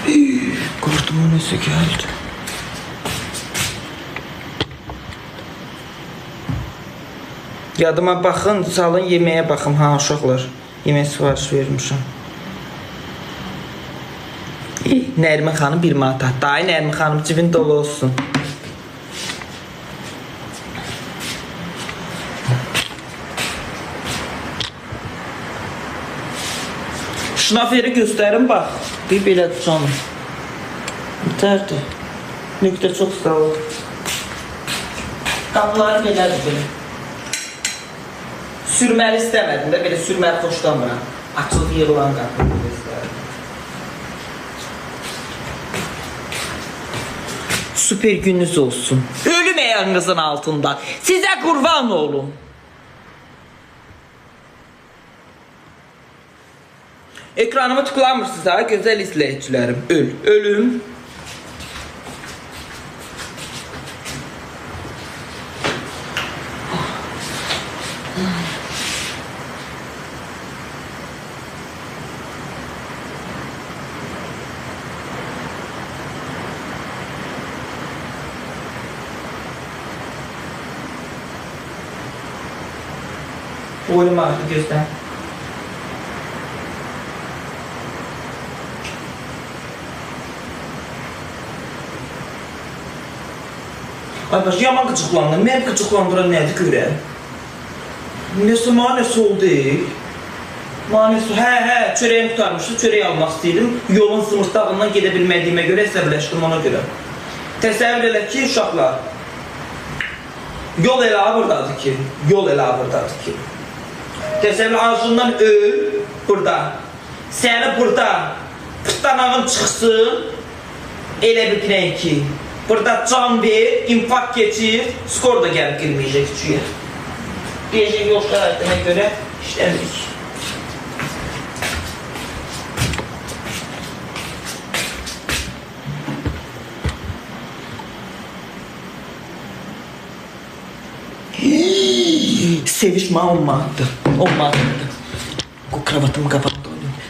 Kartıma nəsə gəldi. Yadıma baxın, salın yeməyə baxım. Ha, uşaqlar. Yemək sifariş vermişəm. Nəriman xanım 1 manat atdı. Ay Nəriman xanım cibin dolu olsun. Şnaferi göstərin bax. Bir belədir canım. Bitərdi. Nüqtə çox sağ ol. Qapıları belədir belə. Sürməli istəmədim də, belə sürməli xoşlamıram. Açılıb yığılan qapını istədim. Süper gününüz olsun. Ölüm ayağınızın altında. Sizə qurban olun. Ekranımı tıklamırsınız ha, gözəl izləyicilərim. Ölüm. Boynum ağrıdı gözdən. Ay baş, yaman qıcıqlandım. Mən qıcıqlandıran nədir görəm? Nəsə manəsi oldu. Manəsi, hə, çörəyim tutarmışdı, çörək almaq istəyirdim. Yolun sımırtdağından gedə bilmədiyimə görə əsəbləşdim ona görə. Təsəvvür elə ki, uşaqlar, yol elə buradadır ki. Təsəvvür ağzından öl, burada. Səni burada, pıtlanağın çıxsın, elə bir ki. Burada can ver, infarkt geçir, skor da gəlib girməyəcək küçüyə. Deyəcək yol şəraitinə görə işləmirik. Sevişmə olmadı. Bu kravatımı kapattı.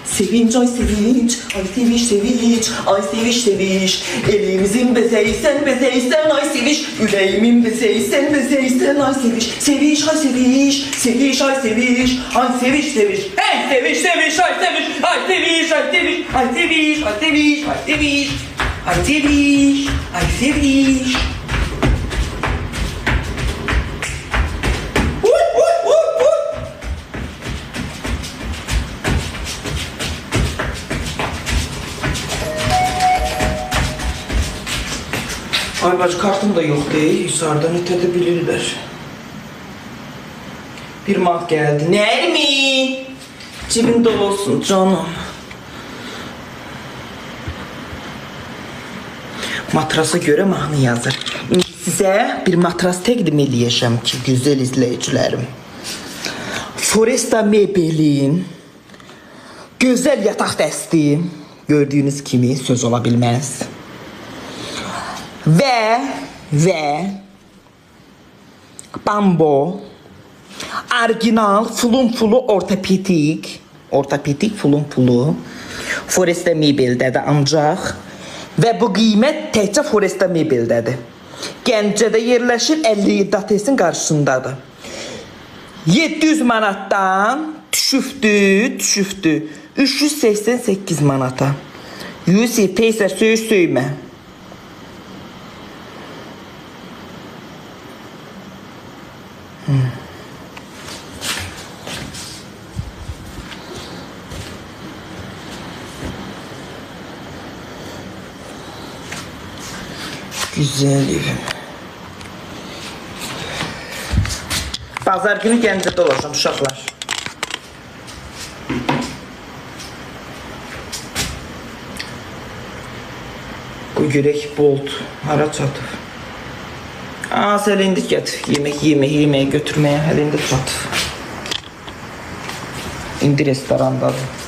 Sevinç, ay sevinç, ay sevinç, ay sevinç. Elimizin bezeysen, ay sevinç. Yüreğimin bezeysen, ay sevinç. Sevinç, ay sevinç, ay sevinç. Ay sevinç. Hey sevinç, ay sevinç. Ay sevinç. Ay bacı, kartım da yok değil, Hisar'dan ötebilirler. 1 manat geldi. Nermin? Cibin dolu olsun canım. Matrasa göre mahnı yazır. Size bir matras təqdim eləyəcəm ki, güzel izleyicilerim. Foresta Mebel'in güzel yatak dəsti gördüğünüz kimi söz ola bilməz. Ve Bambo orijinal fulum ortopedik fulum Foresta Mebel'dədir ancaq və bu qiymət təkcə Foresta Mebel'dədir. Gəncədə yerləşir, 57 ATS-in qarşısındadır. 700 manatdan düşübdü 388 manata. Yusif peysə söymə. Güzel evim. Bazar günü Gəncədə olacağım uşaqlar. Bu görək bolt hara çatıb. Hələ indi gətir yeməyə götürməyə hələ indi çatıb. İndi restorandadır.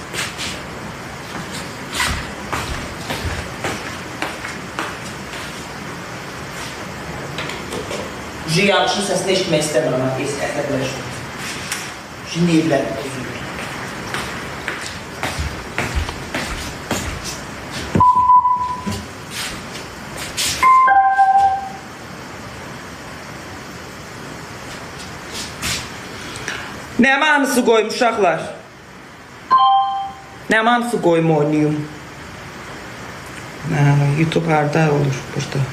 Yanlışın səsini eşitmək istəmirəm. Şimdi evlər. Nə mahnısı qoyum uşaqlar? Nə mahnısı qoyum oynayım? YouTube harda olur burada?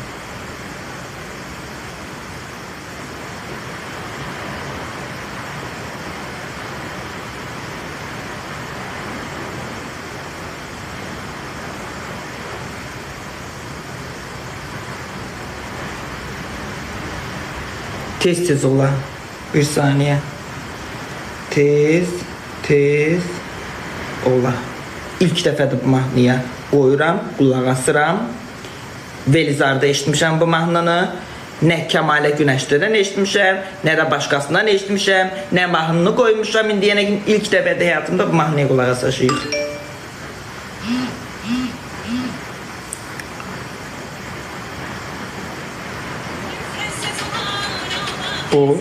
Tez ola. Bir saniye. Tez ola. İlk dəfədir bu mahnıya qoyuram, qulaq asıram. Velizarda eşitmişəm bu mahnını. Nə Kəmalə Günəşlidən eşitmişəm, nə də başqasından eşitmişəm, nə mahnını qoymuşam. İndiyənə ilk dəfədə həyatımda bu mahnıya qulaq asacağıq. Bu.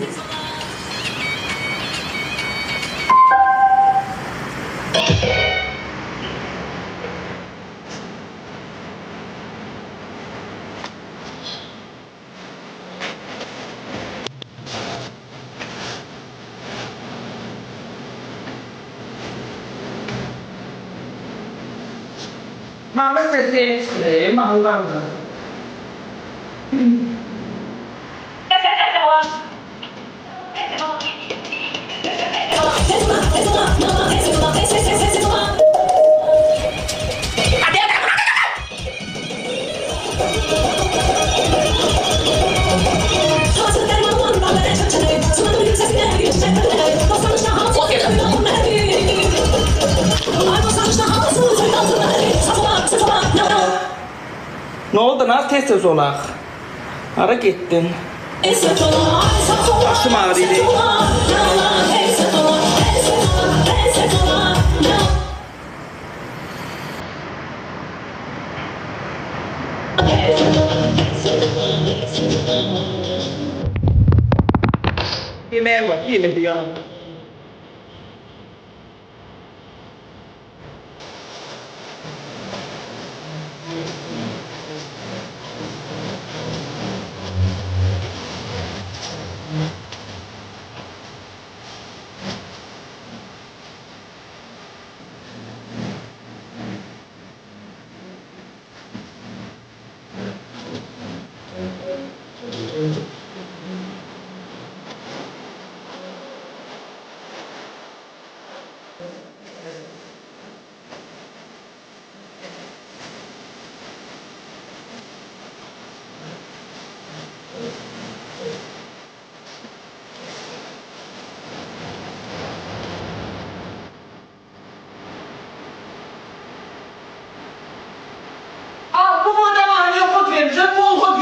Mahmut Mesleği, Mahmut'la. Ne oldu lan? Tez olaq. Hara getdin? Başım ağrıydı. Yemeğe bak, yine diyor.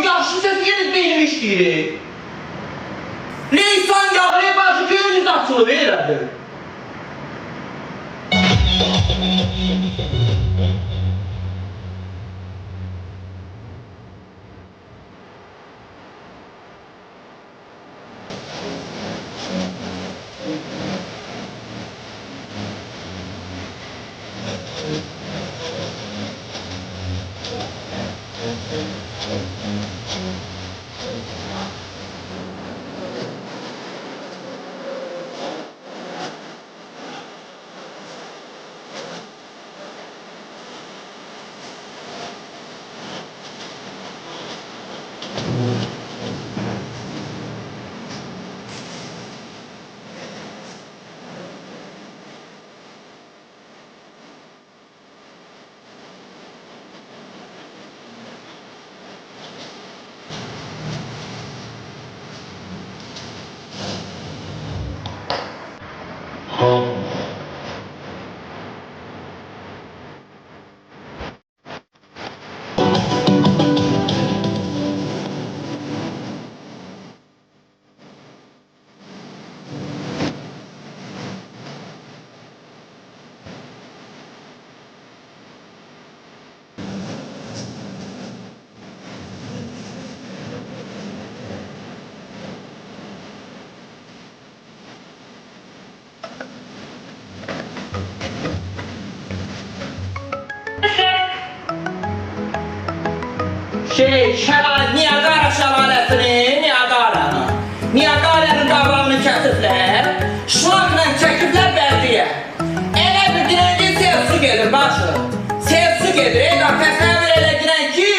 Yaxşı ses yenid benim işləyir. Leysan yağlı başı göyünüz açılır elədir. Niagara şəlaləsini, Niagaranın qavrağını kəsiblər, şlaqla gedir. Təsəvvür elədinən ki,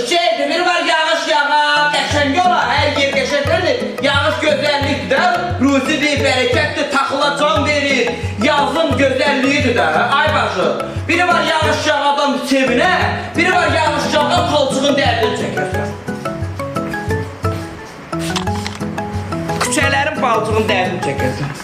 şeydir, bir var yağış yağa, qəşəng ola, hər yer qəşəngdir. Yağış gözəllikdir də, ruzidir, bərəkətdir, taxıla can verir. Yazın gözəlliyidir də, ay başı. Biri var yağış yağa adam sevinə, biri var yağış yağa palçığın dərdini çəkərsən. Küçələrin palçığın dərdini çəkərsən.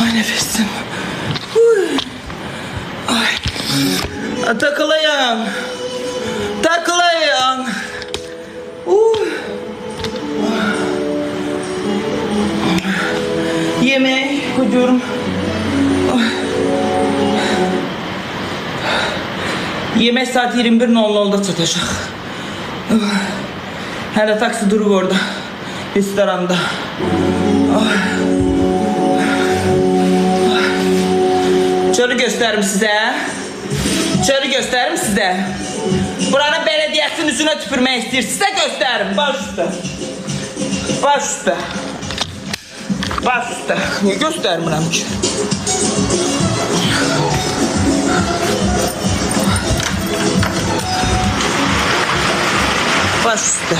Ay nefesim. Ay. Takılayım. Takılayım. Yemeği koyuyorum. Yemek saat 21:00'da çatacak. Hala taksi duruyor orada. Restoranda. Çölü gösterim size. Çölü gösterim size. Buranın belediyesinin üstüne tüpürmek istiyorsa gösteririm. Baş üstte. Baş üstte. Baş üstte. Niye göstermirəm ki? Baş üstte.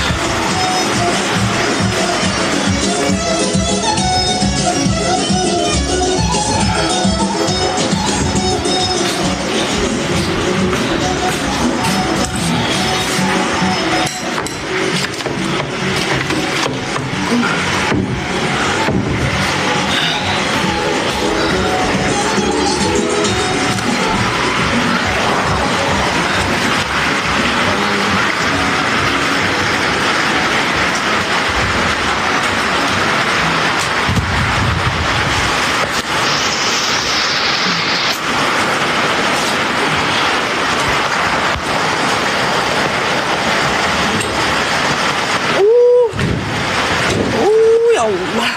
Allah.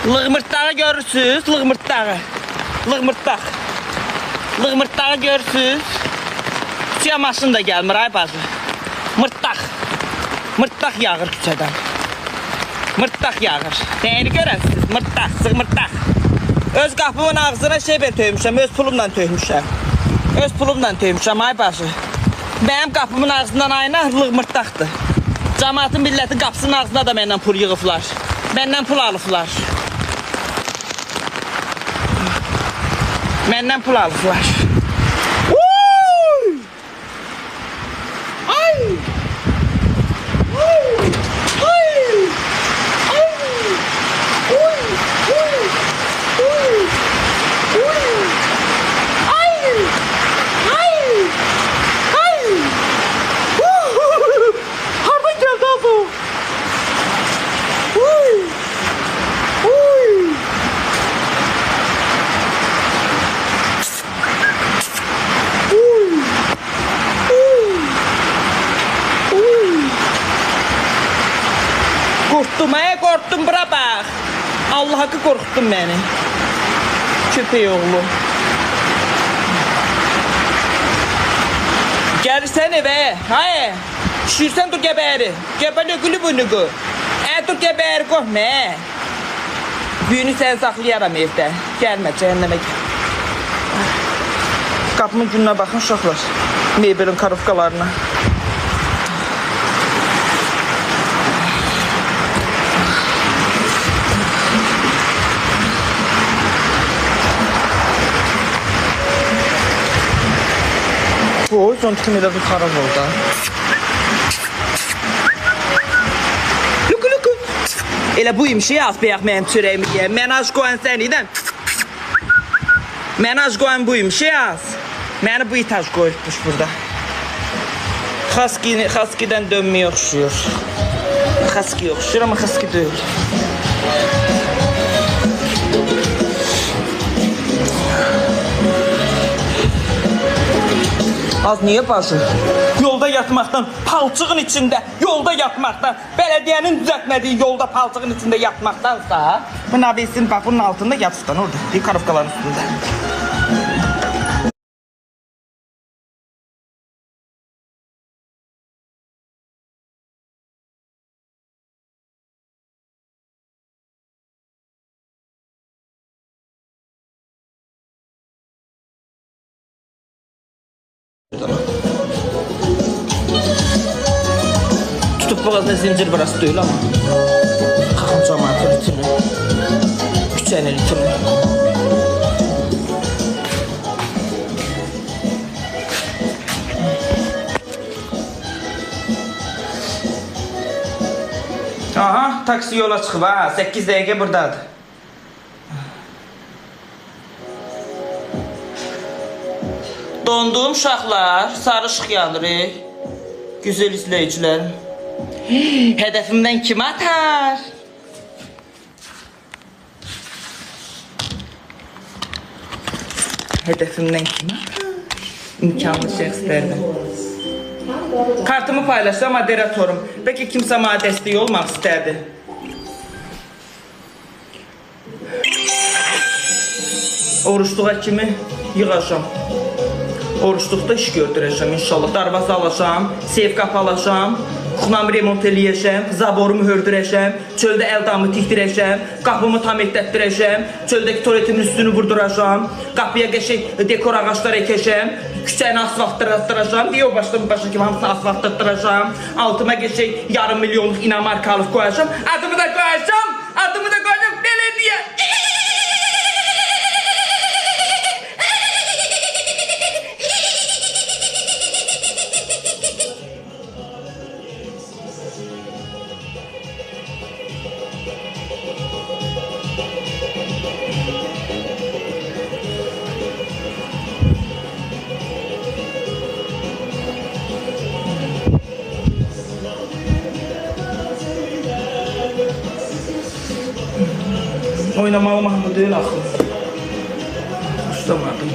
Lığmırtdağı görürsünüz, lığmırtdağı. Lığmırtdaq. Lığmırtdağı görürsünüz. Küçüyə maşın da gəlmir, ay bacı. Mırtdaq. Mırtdaq yağır küçədən. Mırtdaq yağır. Neyini görərsiniz? Mırtdaq, sığmırtdaq. Öz qapımın ağzına şeber töymüşəm, öz pulumla töymüşəm. Öz pulumla töymüşəm, ay bacı. Benim qapımın ağzından ayına lığmırtdaqdır. Cəmaatın millətin qapısının ağzına da məndən pul yığıblar. Məndən pul alıblar. Məndən pul alıblar. Korktum, korktum, bura bax. Allah haqqı korkutdun məni. Köpək oğlu. Gəlirsən evə, hayır. Şişirsən dur gəbəri. Gəbəli gülü bunu. Dur gəbəri qohma. Büyünü sən saxlayaram evdə. Gəlmə, cəhənnəmə gəl. Qapımın gününə baxın uşaqlar. Meybelin karofkalarına. Oy, son tutum elə bir xarab oldu. Luku. Elə bu imiş ya, az bəyək mənim çörəyimi yiyəm. Mən aç qoyan sən idən. Mən aç qoyan bu imiş ya. Məni bu itac qoyubmuş burada. Xaskidən dönməyə oxşuyur. Xaskiyə oxşuyur, amma xaski deyil. Az niyə bacı? Yolda yatmaqdan, palçığın içində, yolda yatmaqdan, belediyenin düzəltmədiyi yolda palçığın içində yatmaqdansa, bu nabesin bax bunun altında yatsıdan orada, bir karofkaların üstündə. Tutup boğazına zincir burası değil ama. Xaxam cəmaatı ritini. Küçəni ritini. Aha, taksi yola çıxıb ha. 8 dəqiqə buradadır. Dondum uşaqlar, sarı ışıq yanır. Güzel izləyicilərim. Hədəfimdən kim atar? Hədəfimdən kim atar? İmkanlı şəxslərdən. Kartımı paylaşsam moderatorum. Bəlkə kimsə mənə dəstək olmaq istərdi. Oruçluğa kimi yığacam. Oruçluqda iş gördürəcəm inşallah. Darvaza alacam, seyf qapı alacam, kuxnamı remont eləyəcəm, zaborumu hördürəcəm, çöldə əldamı tikdirəcəm, qapımı tam etdətdirəcəm, çöldəki tualetimin üstünü vurduracam, qapıya qəşək dekor ağaçlar əkəcəm, küçəni asfaltdıracam, deyə o başdan başa kimi hamısını asfaltdıracam, altıma qəşək yarım milyonluq inamarkalıq qoyacam, adımı da qoyacam, belediyə. Oynamalı mahnı değil axı. Ustamadım.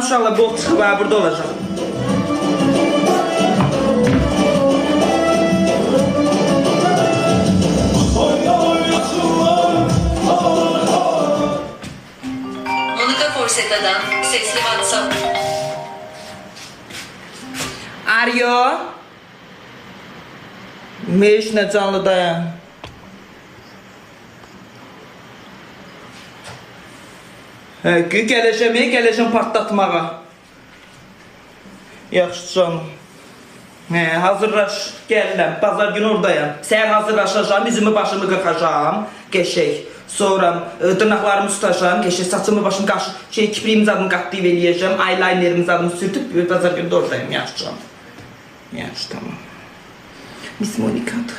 İnşallah bol çıxıb burada olacaq. Monika Forseta'dan sesli WhatsApp. Aryo. Meşinə canlıdayım. Gələcəm partlatmağa. Yaxşı canım. Hazırlaş, gəlirəm. Bazar günü oradayım. Səhər hazırlaşacağım, üzümü başımı qırxacağım. Qəşək. Sonra dırnaqlarımı tutacağım, geçir saçımı, başımı, kipriyimi zadımı qatlayıb eləyəcəm, eyelinerimi zadımı sürtüb, bazar günü də oradayım, yaxşıcam. Yaxşı, tamam. Miss Monika'dır.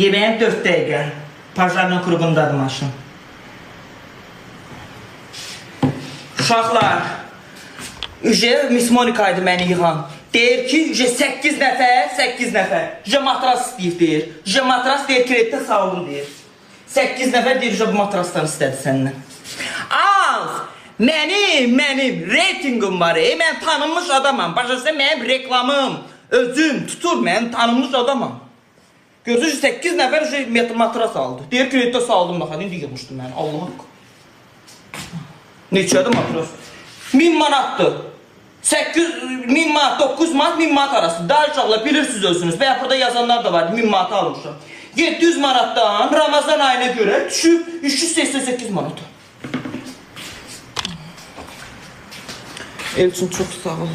Yemeğim 4 dəqiqə. Pajlarla qrupundadır maşın. Uşaqlar, Miss Monika idi məni yığan. Deyir ki, 8 nəfər, matras istəyib deyir. Matras deyir, kreditdə sağ olun deyir. 8 nəfər deyir, bu matrasdan istədi səndən. Az, mənim reytingim var, mən tanınmış adamam. Başa mənim reklamım, özüm tutur, mən tanınmış adamam. Gördünüz 8 nəfər matras aldı. Deyir kreditdə saldım baxan, indi yığmışdım mən. Allah haqqı. Neçədir matras? 1000 manatdır. 1000 manat, 9 manat, 1000 manat arası. Daha uşaqlar bilirsiniz özünüz. Və ya burada yazanlar da var, 1000 manat almışam. 700 manatdan Ramazan ayına görə düşüb 388 manat. Elçin çox sağ ol.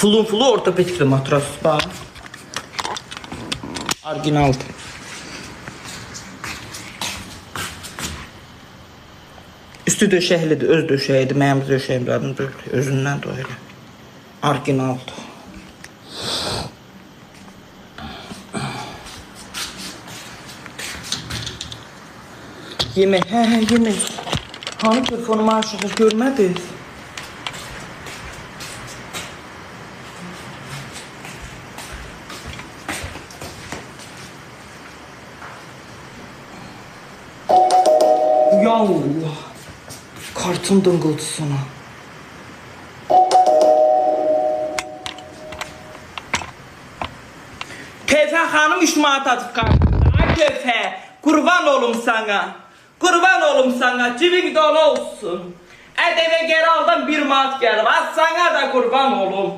Fulu ortopedikli matras bax. Orijinaldır. Üstü döşəklidir, öz döşəyidir. Mənim döşəyimlərim özündən də elə. Orijinaldır. Yemək, yemək. Hanı telefonumu aşağı görmədiniz? Ya Allah, kartın dıngıltısına. Tevfə xanım 3 manat atıb kartında. Ay Tevfə, qurban olum sana. Qurban olum sana, cibin dolu olsun. Ədəvə geri aldan 1 manat gəlib. Az sana da qurban olum.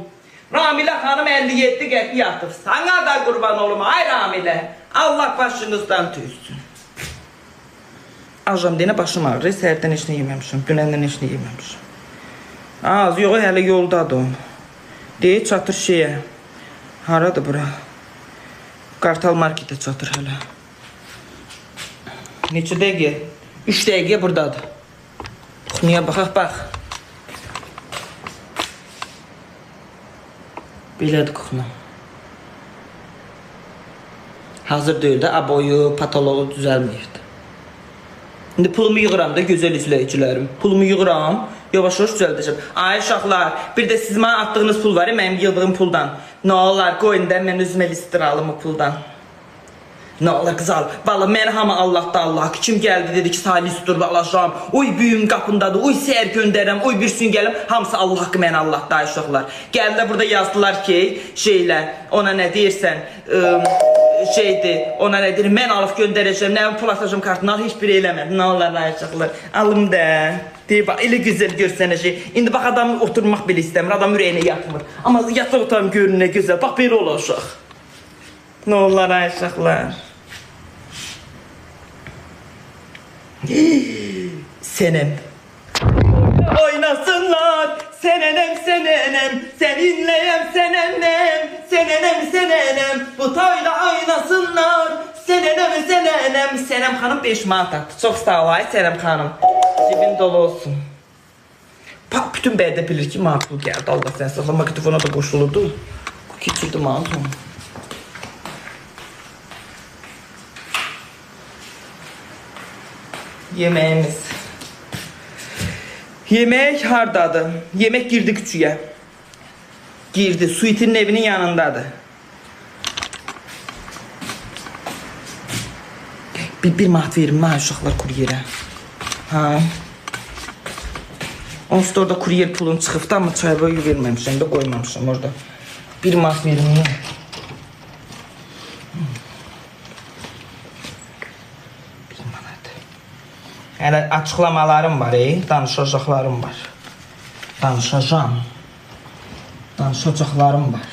Ramilə xanım 57 qəpi yatıb. Sana da qurban olum, ay Ramilə. Allah başınızdan tüysün. Acam deyinə başım ağrır, səhərdən heç nə yeməmişim, dünəndən heç nə yeməmişim. Az, yox, hələ yoldadır o. Deyir, çatır şeyə. Haradır bura? Qartal marketə çatır hələ. Neçə dəqiqə? 3 dəqiqə buradadır. Niyə baxaq, bax. Belədir qoxuna. Hazır deyil də, aboyu, patoloğu düzəlməyirdi. İndi pulumu yığıram da gözəl izləyicilərim. Pulumu yığıram, yavaş-yavaş düzəldəcəm. Ay uşaqlar, bir də siz mənə atdığınız pul var ya, mənim yığdığım puldan. Nə olar, qoyun da mən özümə listir alım o puldan. Nə ola qızal? Valla mən hamı Allah da Allah. Kim gəldi dedi ki Salisdur balaşam. Uy büyüm qapındadır. Uy səhər göndərəm. Uy bir gün gələm. Hamısı Allah haqqı mən Allah da uşaqlar. Gəldilər burada yazdılar ki şeylə ona nə deyirsən şeydir. Ona nə deyir? Mən alıb göndərəcəm. Nə pul atacağım kartına heç bir eləmədim. Nə olar uşaqlar? Alım da. Deyir bax elə gözəl görsənə şey. İndi bax adam oturmaq belə istəmir. Adam ürəyinə yatmır. Amma yataq otağım görünə gözəl. Bax belə olacaq. Nə olar uşaqlar? Senem. Oynasınlar. Senenem senenem. Seninleyem senenem. Senenem senenem. Bu toyda oynasınlar. Senenem senenem. Senem xanım 5 manat attı. Çox sağ ol ay Senem xanım. Cibin dolu olsun. Bütün bəydə bilir ki maqul gəldi. Allah sən saxla. Magnitofona da qoşulurdu. Keçirdi maqul. Yemeğimiz. Yemek hardadır? Yemek girdi küçüğe. Girdi. Suite'nin evinin yanındadır. Bir manat verim ha uşaqlar kuryerə. Ha. Onsuz da orada kuryer pulum çıxıbdı amma çay boyu verməmişəm də qoymamışam orada. Bir manat verim ya. Hələ açıqlamalarım var, danışacaqlarım var. Danışacaqlarım var.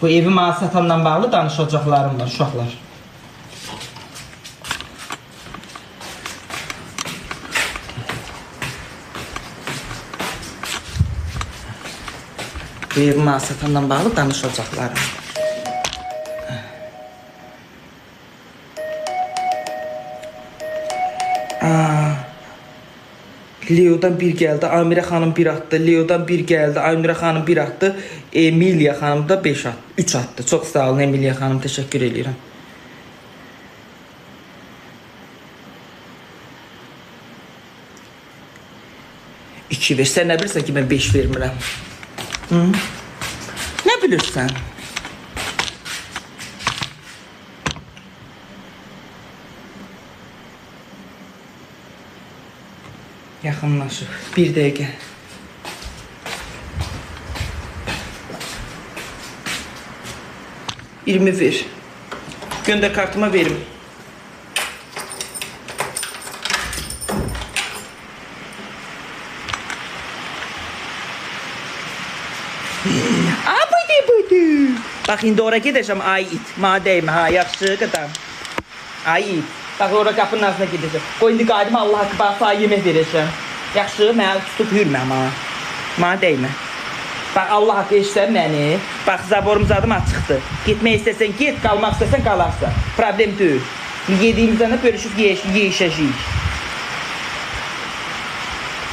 Bu evi mənə satandan bağlı danışacaqlarım var, uşaqlar. Bu evi mənə satandan bağlı danışacaqlarım var. Leo'dan bir geldi, Amire xanım bir attı. Leo'dan bir geldi, Amire xanım bir attı. Emilia xanım da 5 attı, 3 attı. Çok sağ olun Emilia xanım, teşekkür edirəm. İki ver. Sen ne bilirsən ki ben 5 vermirəm? Hı? Ne bilirsən? Yaxınlaşıq. Bir dəqiqə. $20 ver. Göndər kartıma verim. Buydu. Bax indi ora gedəcəm ay it. Madəyim ha yaxşı qadam. Ay it. Bax ora qapının ağzına gedəcəm. Qoy indi qayıdım Allah haqqı bax sağ yemək verəcəm. Yaxşı, mənə tutub hürməm ha. Mənə dəymə. Bax Allah haqqı eşitsən məni. Bax zaborum zadım açıqdır. Getmək istəsən get, qalmaq istəsən qalarsan. Problem deyil. Yediyimizdən də bölüşüb yeyişəcəyik.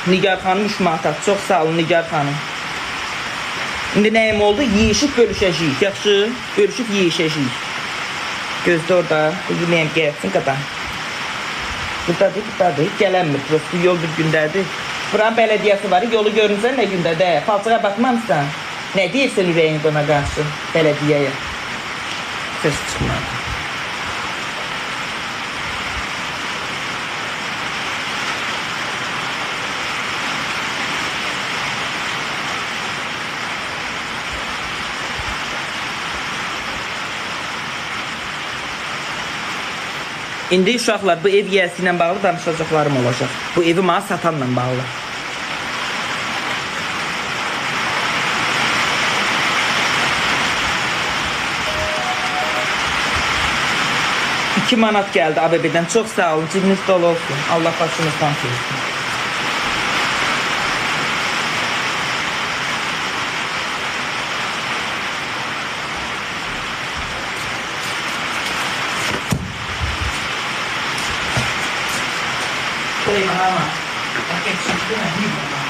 Nigar xanım 3 manat. Çox sağ olun Nigar xanım. İndi nəyim oldu? Yeyişib bölüşəcəyik. Yaxşı, bölüşüb yeyişəcəyik. Gözdə orada, yeməyəm gəlsin qadar. Buradadır, gələnmir. Prosto yol bir gündədir. Buranın bələdiyyəsi var, yolu görünsən nə gündədir? Falçığa baxmamısan. Nə deyirsən ürəyin buna qarşı bələdiyyəyə? Söz çıxmadı. İndi uşaqlar bu ev yiyəsi ilə bağlı danışacaqlarım olacaq. Bu evi mənə satanla bağlı. $2 manat gəldi ABB-dən. Çox sağ olun. Cibiniz dolu olsun. Allah başınızdan çəksin. Mama, pakai susu lagi mama.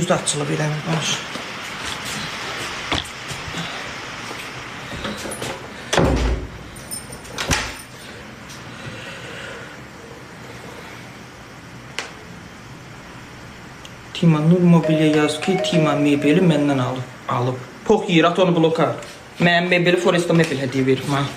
Gözü açılıb eləmiş. Tima Nur Mobilya yaz ki, Tima mebeli məndən alıb. Pox yiyir, at onu bloka. Mənim mebeli Foresta Mebel hədiyyə verir mənə.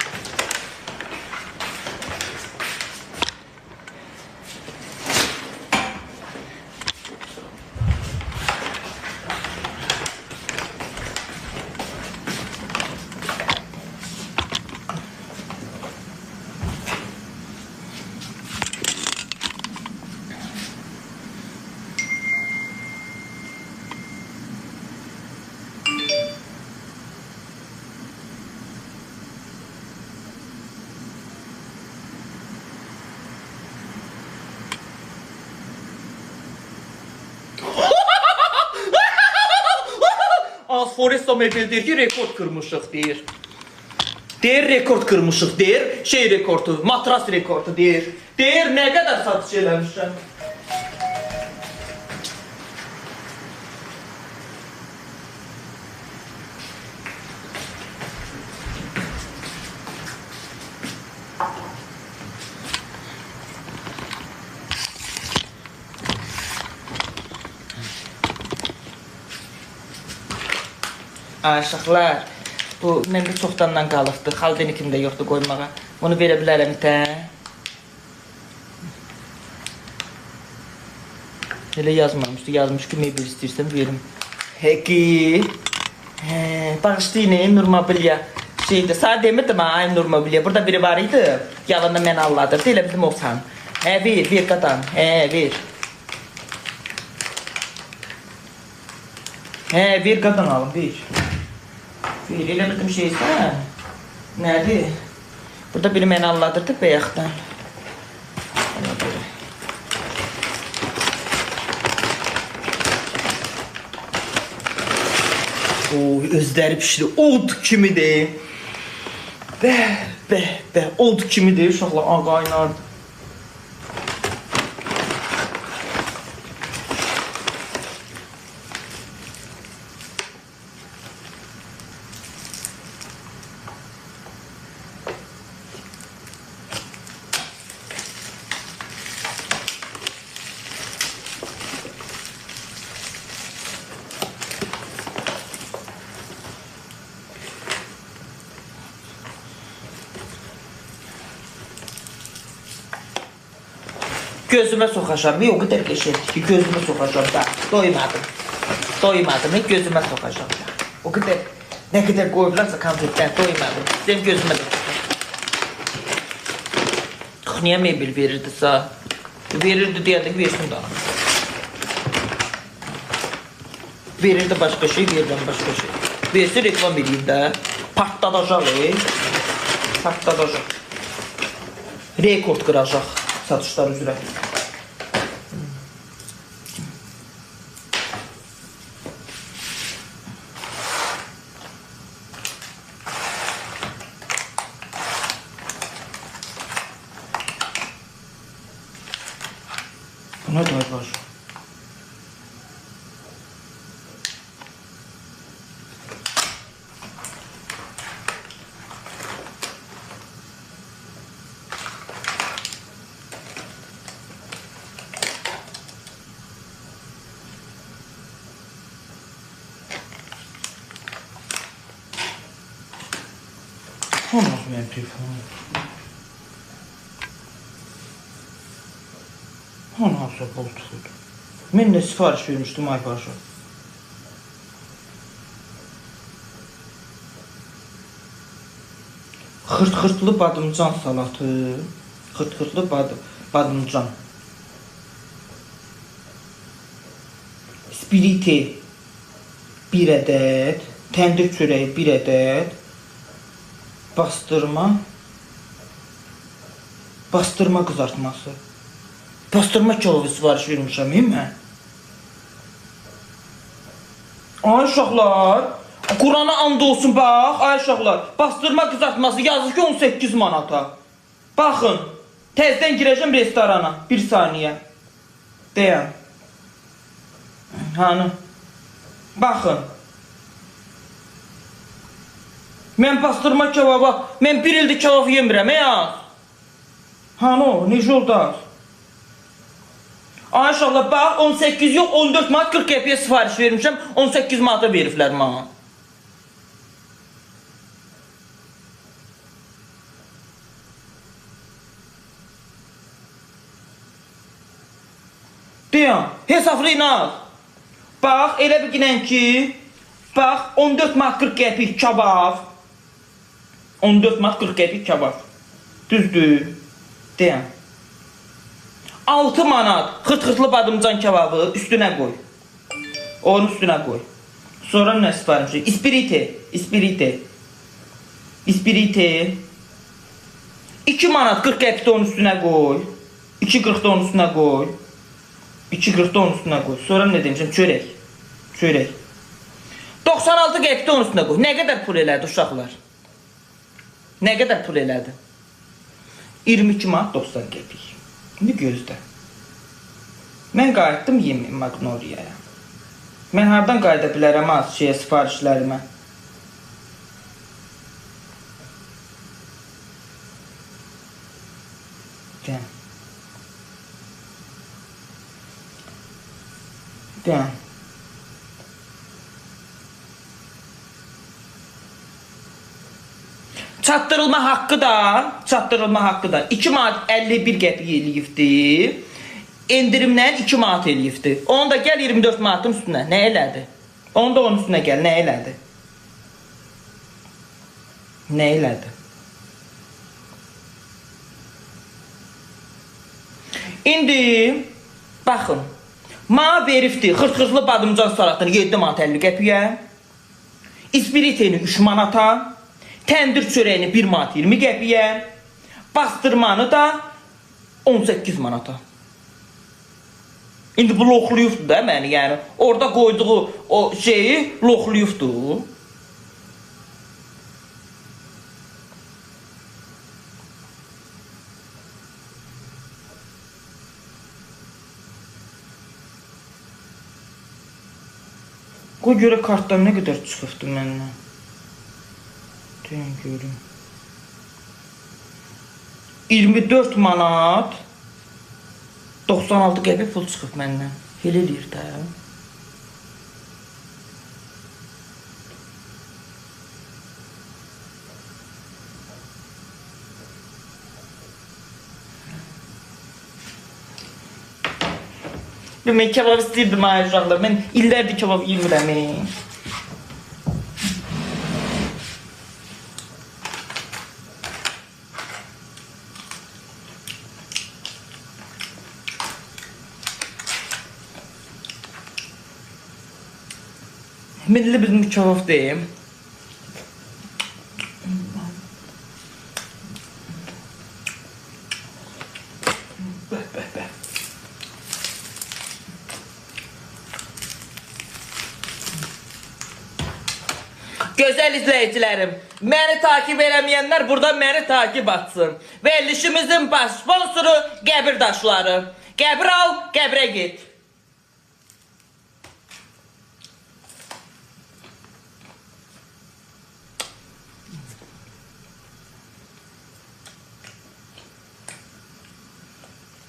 Foresta Mebel deyir ki, rekord kırmışıq deyir. Deyir, rekord kırmışıq deyir. Şey rekordu, matras rekordu deyir. Deyir, nə qədər satış eləmişəm. Aşıqlar, bu məndə çoxdandan qalıbdı, xaldenikimdə yoxdur qoymağa. Bunu verə bilərəm itə. Elə yazmamışdı, yazmış ki, mebel istəyirsən verim. Həki. Bağışlayın, Nur Mobilya. Sağ demirdim ha, Nur Mobilya. Burada biri var idi, yalandan mən alladırdı, elə bizim olsan. Ver qatan, ver. Ver qatan alın, ver. Elə bildim şeysən. Nədir? Burada biri məni alladırdı bəyəxdən. Özləri pişdi, od kimidir. Bəh, od kimidir, uşaqlar ağaynardır. Gözümə soxacam, o qədər qəşəngdir ki, gözümə soxacam da, doymadım, gözümə soxacam da. O qədər, nə qədər qoyublarsa konfetdən doymadım, sizin gözümə də soxacam. Niyə mebel verirdi sağ? Verirdi deyəndə ki, versin daha. Verirdi başqa şey, verirəm başqa şey. Versin reklam edeyim də, partladacaq, partladacaq. Rekord qıracaq satışlar üzrə. Buna da var. O nasıl benim telefonum? O nasıl koltuğuydu? Ben de sipariş vermiştim iPad'a. Xırt-xırtlı badımcan salatı. Xırt-xırtlı badımcan. Spiriti 1 adet. Təndir çörəyi 1 adet. Bastırma kızartması. Bastırma kebabı sipariş vermişəm, mən. Ay uşaqlar, Qurana and olsun bax, ay uşaqlar, bastırma kızartması yazır ki 18 manata. Baxın, təzdən girəcəm restorana, 1 saniyə. Deyəm. Hanı? Baxın. Mən pastırma kebaba, mən bir ildir kebab yemirəm, ya. Hani o, necə oldu? Ay inşallah, bax, 18 yox, 14 manat 40 qəpiyə sifariş vermişəm, 18 manata veriblər mənə. Deyəm, hesablayın az. Bax, elə bir günən ki, bax, 14 manat 40 qəpik kebab. 14 manat 40 qəpik kebab. Düzdür. Deyəm. 6 manat xırt-xırtlı badımcan kebabı üstünə qoy. Onun üstünə qoy. Sonra nə sifariş? İspirite. 2 manat 40 qəpik də onun üstünə qoy. 2.40 da onun üstünə qoy. 2.40 da onun üstünə qoy. Sonra nə demişəm? Çörək. 96 qəpik də onun üstünə qoy. Nə qədər pul elədi uşaqlar? Nə qədər pul elədi? 22 manat 90 qəpik. İndi gözlə. Mən qayıtdım yemin Magnoriyaya. Mən hardan qayıda bilərəm az sifarişlərimə? Deyəm. Çatdırılma haqqı da 2 manat 51 qəpik eləyibdi. Endirimlə 2 manat eləyibdi. Onu da gəl 24 manatın üstünə. Nə elədi? Onu da onun üstünə gəl. Nə elədi? İndi baxın. Mənə veribdi xırt-xırtlı badımcan salatını 7 manat 50 qəpiyə. İspiritini 3 manata. Təndir çörəyini 1 manat 20 qəpiyə, bastırmanı da 18 manata. İndi bu loxluyubdur da məni, yəni orada qoyduğu o şeyi loxluyubdur. Qoy görə kartdan nə qədər çıxıbdı məndən. Deyən görüm. 24 manat 96 qəpik pul çıxıb məndən. Elə eləyir də. Mən kebab istəyirdim ay uşaqlar. Mən illərdir kebab yemirəm. Milli bizim kebab deyim. Gözəl izləyicilərim, məni takip eləməyənlər buradan məni takip atsın. Verilişimizin baş sponsoru Qəbir Daşları. Qəbir al, qəbrə git.